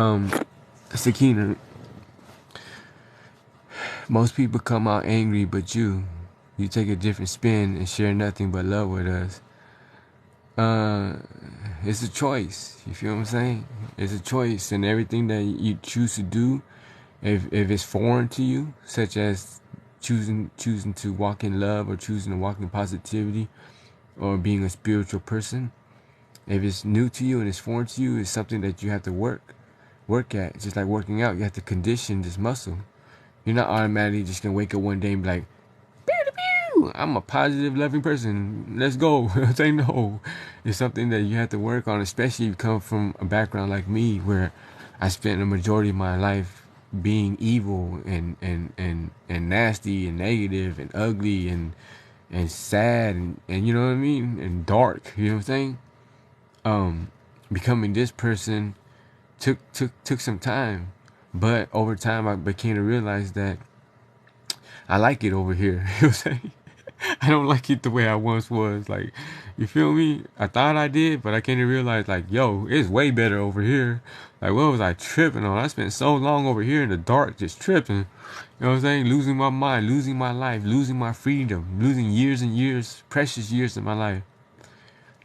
Um, Sakina, most people come out angry, but you take a different spin and share nothing but love with us. Uh, it's a choice. You feel what I'm saying? It's a choice, and everything that you choose to do, if it's foreign to you, such as choosing to walk in love or choosing to walk in positivity or being a spiritual person, if it's new to you and it's foreign to you, it's something that you have to work at. Just like working out, you have to condition this muscle. You're not automatically just gonna wake up one day and be like, pew, pew, I'm a positive, loving person. Let's go. Say no. It's something that you have to work on, especially if you come from a background like me, where I spent the majority of my life being evil and nasty and negative and ugly and sad and you know what I mean, and dark. You know what I'm saying? Becoming this person took some time, but over time I became to realize that I like it over here. You know what I'm saying? I don't like it the way I once was. Like, you feel me? I thought I did, but I came to realize, like, yo, it's way better over here. Like, what was I tripping on? I spent so long over here in the dark just tripping. You know what I'm saying? Losing my mind, losing my life, losing my freedom, losing years and years, precious years of my life.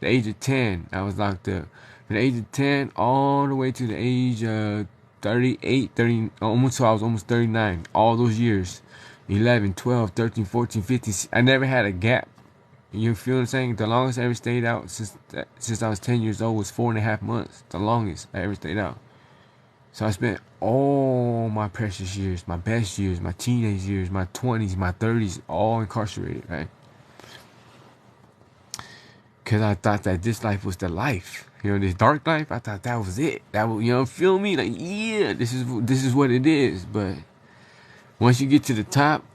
The age of 10, I was locked up. From the age of 10 all the way to the age of 38, 30, almost, so I was almost 39. All those years. 11, 12, 13, 14, 15. I never had a gap. You feel what I'm saying? The longest I ever stayed out since I was 10 years old was 4.5 months. The longest I ever stayed out. So I spent all my precious years, my best years, my teenage years, my 20s, my 30s, all incarcerated, right? Because I thought that this life was the life. You know, this dark life, I thought that was it. That was, you know, feel me? Like, yeah, this is what it is. But once you get to the top, you know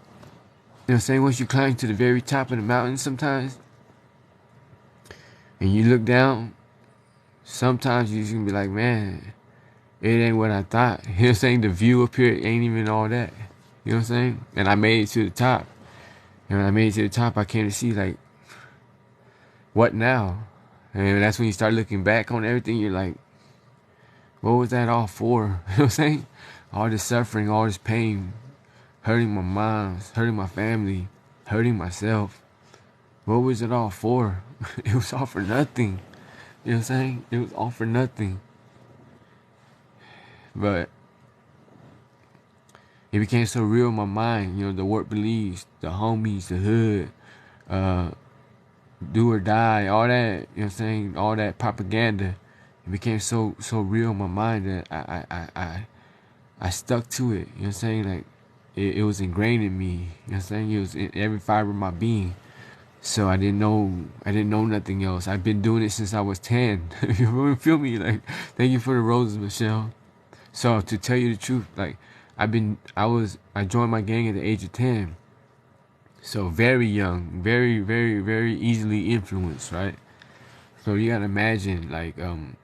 what I'm saying? Once you climb to the very top of the mountain sometimes, and you look down, sometimes you're just going to be like, man, it ain't what I thought. You know what I'm saying? The view up here ain't even all that. You know what I'm saying? And I made it to the top. And when I made it to the top, I came to see, like, what now? And that's when you start looking back on everything. You're like, what was that all for? You know what I'm saying? All this suffering, all this pain, hurting my mom, hurting my family, hurting myself. What was it all for? It was all for nothing. You know what I'm saying? It was all for nothing. But it became so real in my mind. You know, the work believes, the homies, the hood, do or die, all that, you know what I'm saying? All that propaganda. It became so real in my mind that I stuck to it. You know what I'm saying? Like, it was ingrained in me. You know what I'm saying? It was in every fiber of my being. So I didn't know nothing else. I've been doing it since I was 10. You feel me? Like, thank you for the roses, Michelle. So to tell you the truth, like, I joined my gang at the age of 10. So very young, very, very, very easily influenced, right? So you gotta imagine, like, you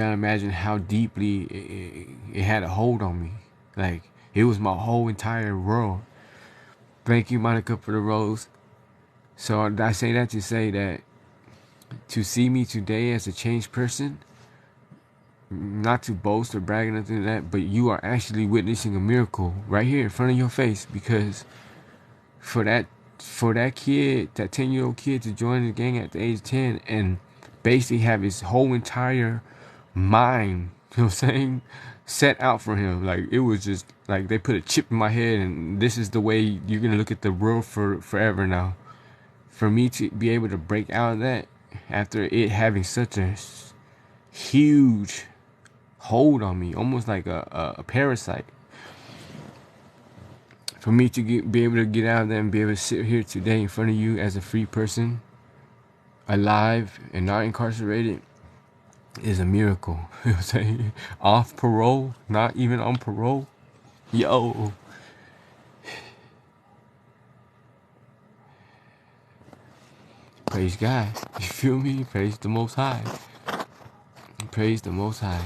gotta imagine how deeply it had a hold on me. Like, it was my whole entire world. Thank you, Monica, for the rose. So I say that to say that to see me today as a changed person, not to boast or brag or nothing like that, but you are actually witnessing a miracle right here in front of your face. Because for that kid, that 10-year-old kid, to join the gang at the age of 10 and basically have his whole entire mind, you know what I'm saying, set out for him. Like, it was just like they put a chip in my head, and this is the way you're gonna look at the world for forever now. For me to be able to break out of that after it having such a huge hold on me, almost like a parasite. For me to be able to get out of that and be able to sit here today in front of you as a free person, alive and not incarcerated, is a miracle. You know what I'm saying? Off parole, not even on parole. Yo. Praise God. You feel me? Praise the Most High. Praise the Most High.